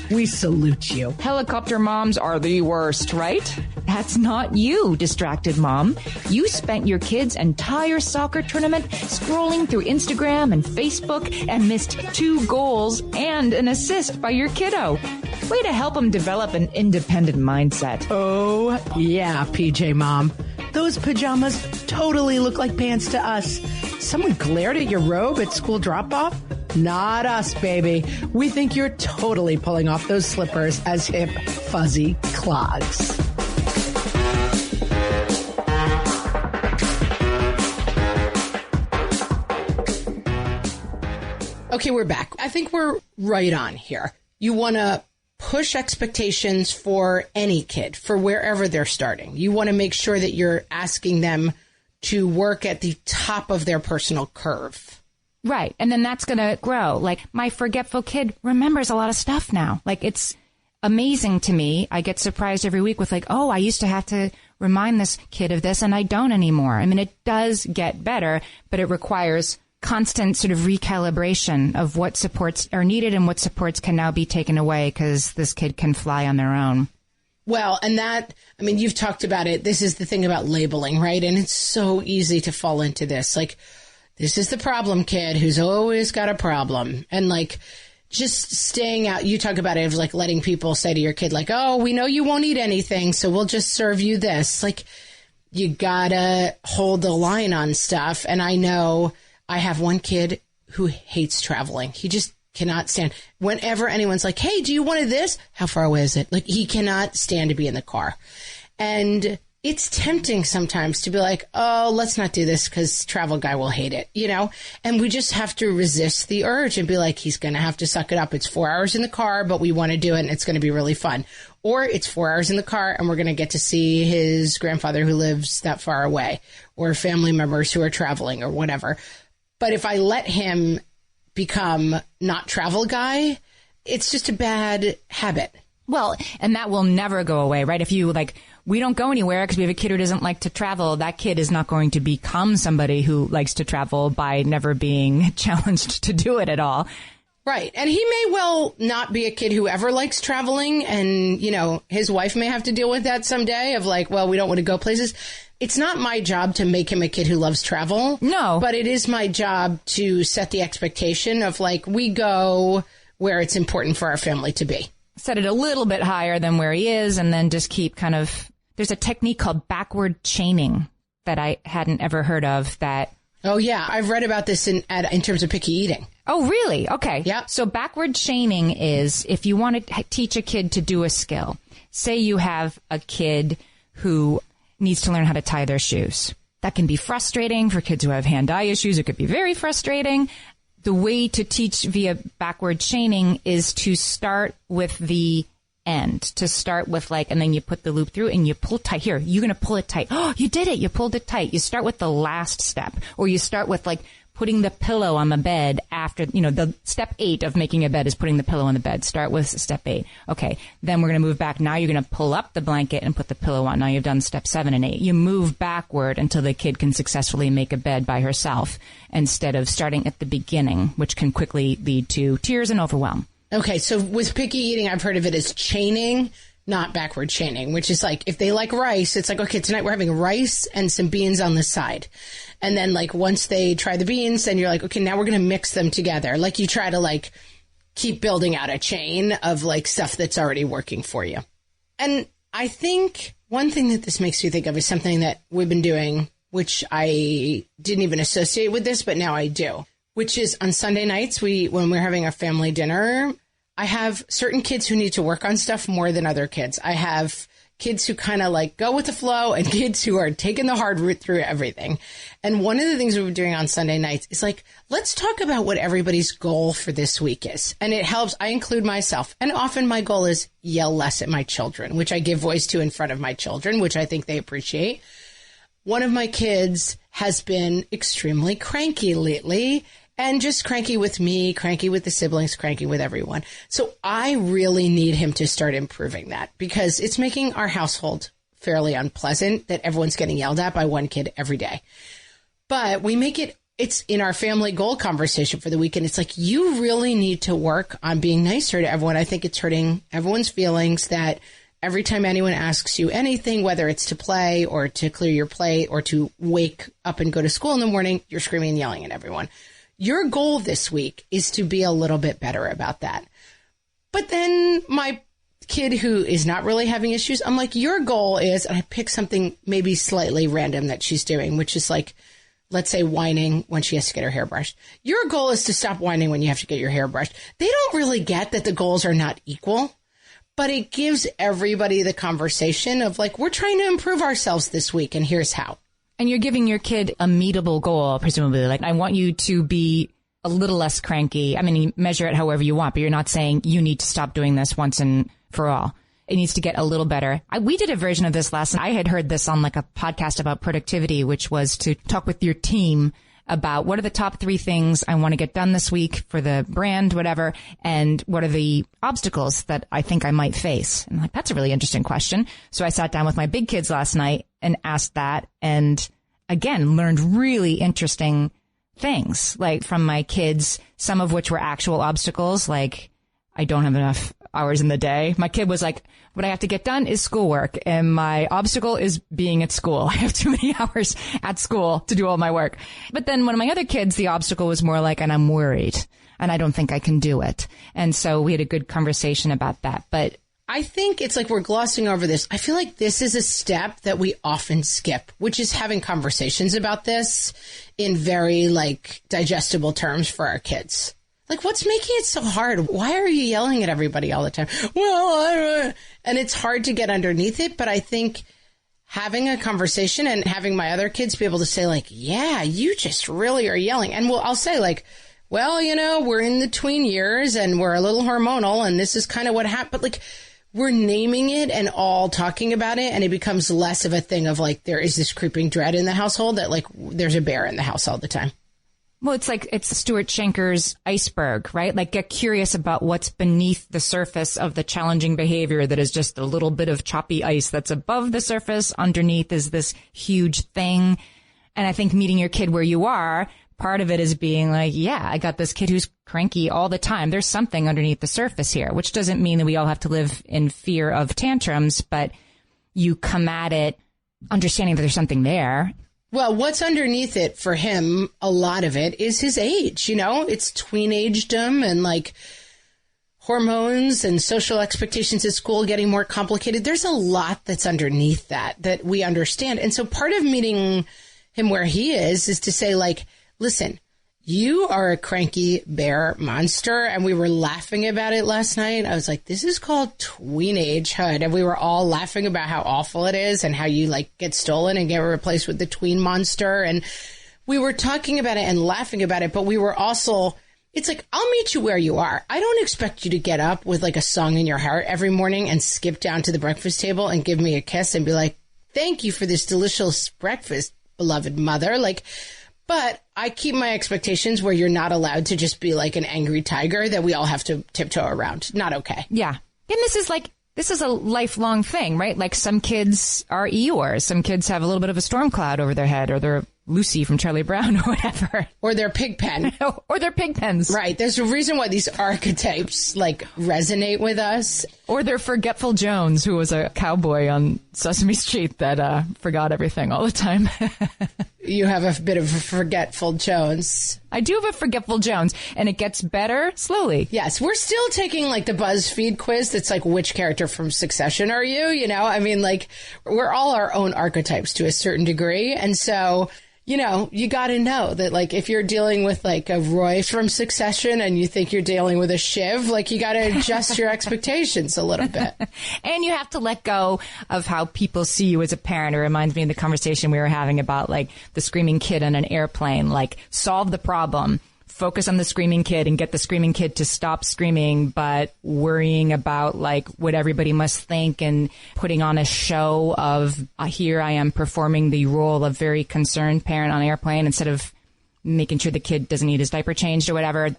We salute you. Helicopter moms are the worst, right? That's not you, distracted mom. You spent your kid's entire soccer tournament scrolling through Instagram and Facebook and missed 2 goals and an assist by your kiddo. Way to help them develop an independent mindset. Oh, yeah, PJ Mom. Those pajamas totally look like pants to us. Someone glared at your robe at school drop-off? Not us, baby. We think you're totally pulling off those slippers as hip, fuzzy clogs. Okay, we're back. I think we're right on here. You want to push expectations for any kid, for wherever they're starting. You want to make sure that you're asking them to work at the top of their personal curve. Right. And then that's going to grow. Like, my forgetful kid remembers a lot of stuff now. Like, it's amazing to me. I get surprised every week with like, oh, I used to have to remind this kid of this and I don't anymore. I mean, it does get better, but it requires constant sort of recalibration of what supports are needed and what supports can now be taken away because this kid can fly on their own. Well, and that, I mean, you've talked about it. This is the thing about labeling, right? And it's so easy to fall into this. Like, this is the problem kid who's always got a problem. And like, just staying out, you talk about it of like letting people say to your kid, like, oh, we know you won't eat anything, so we'll just serve you this. Like, you gotta hold the line on stuff. And I know I have one kid who hates traveling. He just cannot stand. Whenever anyone's like, hey, do you want this? How far away is it? Like, he cannot stand to be in the car. And it's tempting sometimes to be like, oh, let's not do this because travel guy will hate it, you know? And we just have to resist the urge and be like, he's going to have to suck it up. It's 4 hours in the car, but we want to do it and it's going to be really fun. Or it's 4 hours in the car and we're going to get to see his grandfather who lives that far away or family members who are traveling or whatever. But if I let him become not travel guy, it's just a bad habit. Well, and that will never go away, right? If you we don't go anywhere because we have a kid who doesn't like to travel, that kid is not going to become somebody who likes to travel by never being challenged to do it at all. Right. And he may well not be a kid who ever likes traveling. And, his wife may have to deal with that someday of well, we don't want to go places. It's not my job to make him a kid who loves travel. No. But it is my job to set the expectation of we go where it's important for our family to be. Set it a little bit higher than where he is, and then just keep there's a technique called backward chaining that I hadn't ever heard of that. Oh, yeah. I've read about this in terms of picky eating. Oh, really? Okay. Yeah. So backward chaining is if you want to teach a kid to do a skill. Say you have a kid who needs to learn how to tie their shoes. That can be frustrating for kids who have hand-eye issues. It could be very frustrating. The way to teach via backward chaining is to start with the end, to start with and then you put the loop through and you pull tight. Here, you're going to pull it tight. Oh, you did it. You pulled it tight. You start with the last step, or you start with putting the pillow on the bed after, the step 8 of making a bed is putting the pillow on the bed. Start with step 8. Okay. Then we're going to move back. Now you're going to pull up the blanket and put the pillow on. Now you've done step 7 and 8. You move backward until the kid can successfully make a bed by herself instead of starting at the beginning, which can quickly lead to tears and overwhelm. Okay. So with picky eating, I've heard of it as chaining, not backward chaining, which is if they like rice, it's okay, tonight we're having rice and some beans on the side. And then once they try the beans, then you're okay, now we're going to mix them together. You try to keep building out a chain of stuff that's already working for you. And I think one thing that this makes you think of is something that we've been doing, which I didn't even associate with this, but now I do, which is on Sunday nights, when we're having a family dinner, I have certain kids who need to work on stuff more than other kids. I have kids who kind of go with the flow and kids who are taking the hard route through everything. And one of the things we've been doing on Sunday nights is let's talk about what everybody's goal for this week is. And it helps. I include myself. And often my goal is yell less at my children, which I give voice to in front of my children, which I think they appreciate. One of my kids has been extremely cranky lately. And just cranky with me, cranky with the siblings, cranky with everyone. So I really need him to start improving that because it's making our household fairly unpleasant that everyone's getting yelled at by one kid every day. But we make it's in our family goal conversation for the weekend. It's you really need to work on being nicer to everyone. I think it's hurting everyone's feelings that every time anyone asks you anything, whether it's to play or to clear your plate or to wake up and go to school in the morning, you're screaming and yelling at everyone. Your goal this week is to be a little bit better about that. But then my kid who is not really having issues, I'm your goal is, and I pick something maybe slightly random that she's doing, which is let's say whining when she has to get her hair brushed. Your goal is to stop whining when you have to get your hair brushed. They don't really get that the goals are not equal, but it gives everybody the conversation of we're trying to improve ourselves this week and here's how. And you're giving your kid a meetable goal, presumably. I want you to be a little less cranky. I mean, you measure it however you want, but you're not saying you need to stop doing this once and for all. It needs to get a little better. We did a version of this last night. I had heard this on a podcast about productivity, which was to talk with your team about what are the top 3 things I want to get done this week for the brand, whatever, and what are the obstacles that I think I might face. And that's a really interesting question. So I sat down with my big kids last night and asked that, and again, learned really interesting things, from my kids, some of which were actual obstacles, I don't have enough hours in the day. My kid was what I have to get done is schoolwork, and my obstacle is being at school. I have too many hours at school to do all my work. But then one of my other kids, the obstacle was more and I'm worried, and I don't think I can do it. And so we had a good conversation about that. But I think it's we're glossing over this. I feel this is a step that we often skip, which is having conversations about this in very digestible terms for our kids. What's making it so hard? Why are you yelling at everybody all the time? Well, and it's hard to get underneath it. But I think having a conversation and having my other kids be able to say yeah, you just really are yelling. And I'll say well, we're in the tween years and we're a little hormonal and this is kind of what happened. But we're naming it and all talking about it. And it becomes less of a thing of there is this creeping dread in the household that there's a bear in the house all the time. Well, it's Stuart Schenker's iceberg, right? Like, get curious about what's beneath the surface of the challenging behavior that is just a little bit of choppy ice that's above the surface. Underneath is this huge thing. And I think meeting your kid where you are, part of it is being like, yeah, I got this kid who's cranky all the time. There's something underneath the surface here, which doesn't mean that we all have to live in fear of tantrums, but you come at it understanding that there's something there. Well, what's underneath it for him, a lot of it, is his age. You know, it's tweenagedom and like hormones and social expectations at school getting more complicated. There's a lot that's underneath that we understand. And so part of meeting him where he is to say, like, listen, you are a cranky bear monster. And we were laughing about it last night. I was like, this is called tweenagehood. And we were all laughing about how awful it is and how you like get stolen and get replaced with the tween monster. And we were talking about it and laughing about it. But we were also, it's like, I'll meet you where you are. I don't expect you to get up with like a song in your heart every morning and skip down to the breakfast table and give me a kiss and be like, thank you for this delicious breakfast, beloved mother. Like, but I keep my expectations where you're not allowed to just be like an angry tiger that we all have to tiptoe around. Not okay. Yeah. And this is a lifelong thing, right? Like, some kids are Eeyores. Some kids have a little bit of a storm cloud over their head, or they're Lucy from Charlie Brown or whatever. Or they're Pigpen. Or they're Pigpens. Right. There's a reason why these archetypes like resonate with us. Or they're Forgetful Jones, who was a cowboy on Sesame Street that forgot everything all the time. You have a bit of a Forgetful Jones. I do have a Forgetful Jones, and it gets better slowly. Yes, we're still taking like the BuzzFeed quiz that's like, which character from Succession are you? You know, I mean, like, we're all our own archetypes to a certain degree. And so, you know, you got to know that, like, if you're dealing with like a Roy from Succession and you think you're dealing with a Shiv, like, you got to adjust your expectations a little bit. And you have to let go of how people see you as a parent. It reminds me of the conversation we were having about like the screaming kid on an airplane. Like, solve the problem, focus on the screaming kid and get the screaming kid to stop screaming, but worrying about like what everybody must think and putting on a show of here I am performing the role of very concerned parent on an airplane instead of making sure the kid doesn't need his diaper changed or whatever.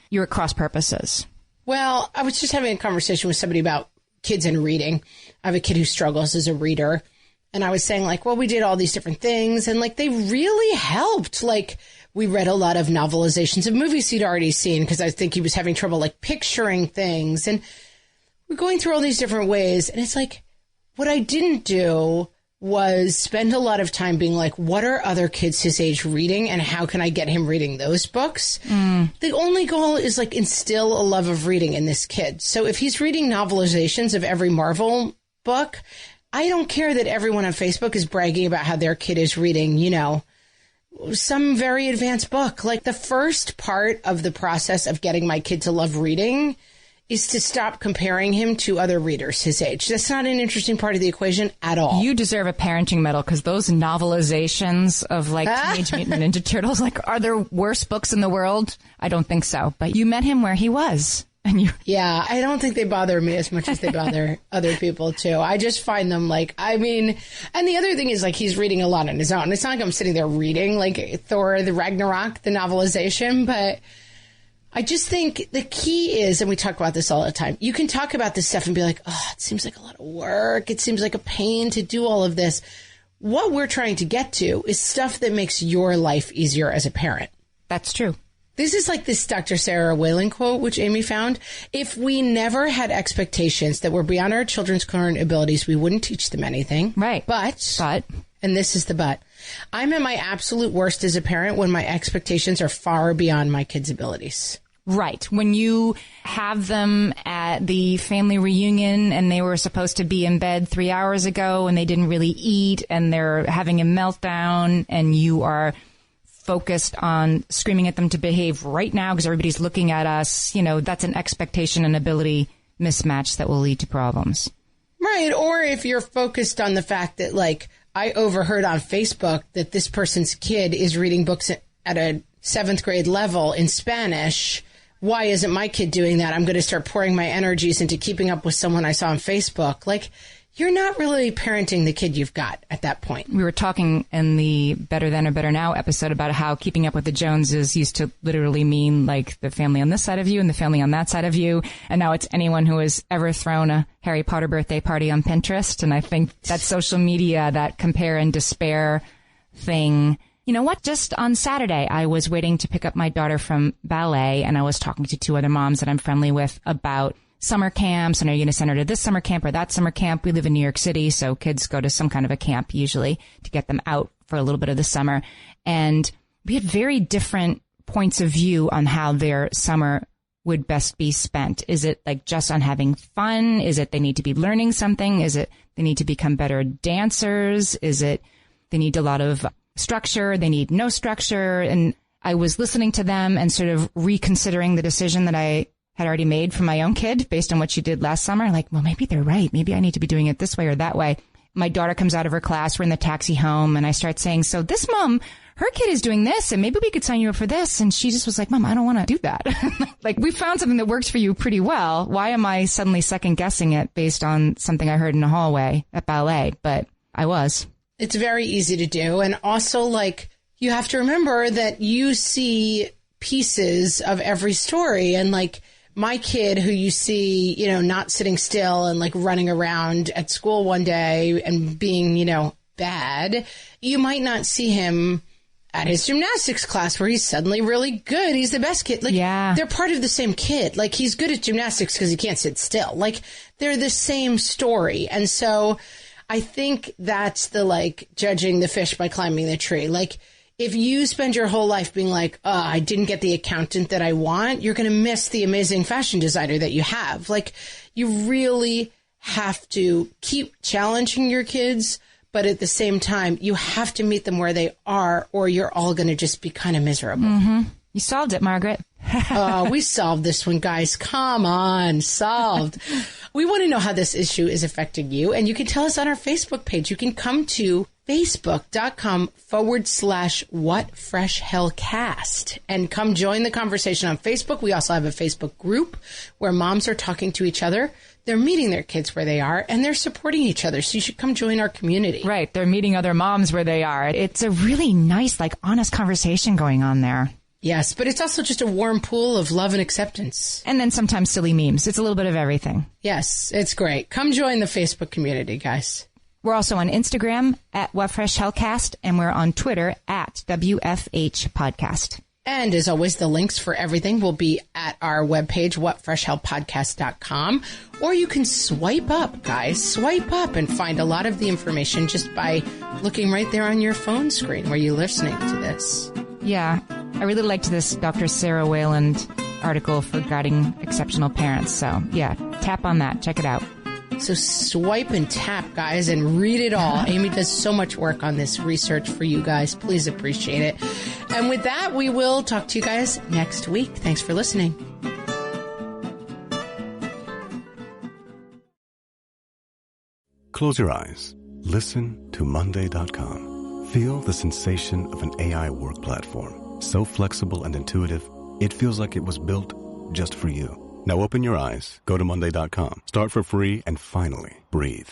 You're at cross purposes. Well, I was just having a conversation with somebody about kids and reading. I have a kid who struggles as a reader. And I was saying, like, well, we did all these different things and like they really helped. Like, we read a lot of novelizations of movies he'd already seen because I think he was having trouble like picturing things. And we're going through all these different ways. And it's like, what I didn't do was spend a lot of time being like, what are other kids his age reading and how can I get him reading those books? The only goal is like instill a love of reading in this kid. So if he's reading novelizations of every Marvel book, I don't care that everyone on Facebook is bragging about how their kid is reading, you know, some very advanced book. Like, the first part of the process of getting my kid to love reading is to stop comparing him to other readers his age. That's not an interesting part of the equation at all. You deserve a parenting medal because those novelizations of like Teenage Mutant Ninja Turtles, like, are there worse books in the world? I don't think so. But you met him where he was. Yeah, I don't think they bother me as much as they bother other people, too. I just find them like, I mean, and the other thing is, like, he's reading a lot on his own. It's not like I'm sitting there reading, like, Thor, the Ragnarok, the novelization, but I just think the key is, and we talk about this all the time, you can talk about this stuff and be like, oh, it seems like a lot of work. It seems like a pain to do all of this. What we're trying to get to is stuff that makes your life easier as a parent. That's true. This is like this Dr. Sarah Whalen quote, which Amy found. If we never had expectations that were beyond our children's current abilities, we wouldn't teach them anything. Right. But, and this is the but, I'm at my absolute worst as a parent when my expectations are far beyond my kids' abilities. Right. When you have them at the family reunion and they were supposed to be in bed 3 hours ago and they didn't really eat and they're having a meltdown and you are focused on screaming at them to behave right now because everybody's looking at us, you know, that's an expectation and ability mismatch that will lead to problems. Right. Or if you're focused on the fact that, like, I overheard on Facebook that this person's kid is reading books at a 7th grade level in Spanish. Why isn't my kid doing that? I'm going to start pouring my energies into keeping up with someone I saw on Facebook. Like, you're not really parenting the kid you've got at that point. We were talking in the Better Then or Better Now episode about how keeping up with the Joneses used to literally mean like the family on this side of you and the family on that side of you. And now it's anyone who has ever thrown a Harry Potter birthday party on Pinterest. And I think that social media, that compare and despair thing. You know what? Just on Saturday, I was waiting to pick up my daughter from ballet, and I was talking to two other moms that I'm friendly with about summer camps, and are you going to send her to this summer camp or that summer camp? We live in New York City, so kids go to some kind of a camp usually to get them out for a little bit of the summer. And we had very different points of view on how their summer would best be spent. Is it like just on having fun? Is it they need to be learning something? Is it they need to become better dancers? Is it they need a lot of structure? They need no structure? And I was listening to them and sort of reconsidering the decision that I had already made for my own kid based on what she did last summer. Like, well, maybe they're right. Maybe I need to be doing it this way or that way. My daughter comes out of her class. We're in the taxi home, and I start saying, so this mom, her kid is doing this, and maybe we could sign you up for this. And she just was like, Mom, I don't want to do that. Like, we found something that works for you pretty well. Why am I suddenly second guessing it based on something I heard in the hallway at ballet? But I was. It's very easy to do. And also, like, you have to remember that you see pieces of every story. And like my kid who you see, you know, not sitting still and like running around at school one day and being, you know, bad, you might not see him at his gymnastics class where he's suddenly really good. He's the best kid. Like, yeah. They're part of the same kid. Like, he's good at gymnastics because he can't sit still. Like, they're the same story. And so I think that's the, like, judging the fish by climbing the tree. Like, if you spend your whole life being like, oh, I didn't get the accountant that I want, you're going to miss the amazing fashion designer that you have. Like, you really have to keep challenging your kids, but at the same time, you have to meet them where they are, or you're all going to just be kind of miserable. Mm-hmm. You solved it, Margaret. We solved this one, guys. Come on, solved. We want to know how this issue is affecting you, and you can tell us on our Facebook page. You can come to facebook.com/whatfreshhellcast and come join the conversation on Facebook. We also have a Facebook group where moms are talking to each other. They're meeting their kids where they are, and they're supporting each other. So you should come join our community. Right. They're meeting other moms where they are. It's a really nice, like, honest conversation going on there. Yes, but it's also just a warm pool of love and acceptance. And then sometimes silly memes. It's a little bit of everything. Yes, it's great. Come join the Facebook community, guys. We're also on Instagram at WhatFreshHellcast, and we're on Twitter at WFHPodcast. And as always, the links for everything will be at our webpage, whatfreshhellpodcast.com. Or you can swipe up, guys. Swipe up and find a lot of the information just by looking right there on your phone screen where you're listening to this. Yeah, I really liked this Dr. Sarah Wayland article for guiding exceptional parents. So, yeah, tap on that. Check it out. So swipe and tap, guys, and read it all. Amy does so much work on this research for you guys. Please appreciate it. And with that, we will talk to you guys next week. Thanks for listening. Close your eyes. Listen to Monday.com. Feel the sensation of an AI work platform. So flexible and intuitive, it feels like it was built just for you. Now open your eyes, go to Monday.com, start for free, and finally breathe.